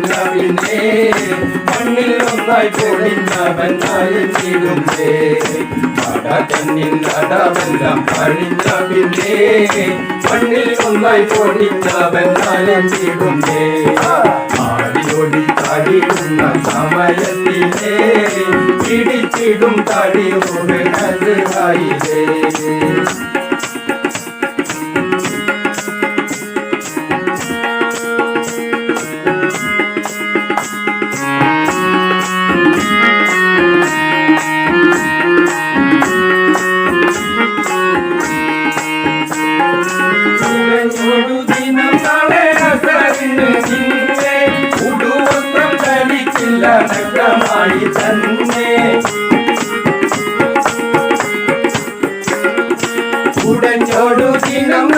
പിന്നെ മണ്ണിൽ ഒന്നായി പൊളിഞ്ഞവനായിടുന്നേ കണ്ണില്ലാതവെല്ലാം കഴിഞ്ഞ പിന്നെ മണ്ണിൽ ഒന്നായി പൊളിഞ്ഞവനായിടുന്നേ ആടിയോടി തടിയുന്ന സമയത്തിലേ പിടിച്ചിടും തടിയോട് കരുതായില്ലേ ഉടഞ്ഞോടു ദിനം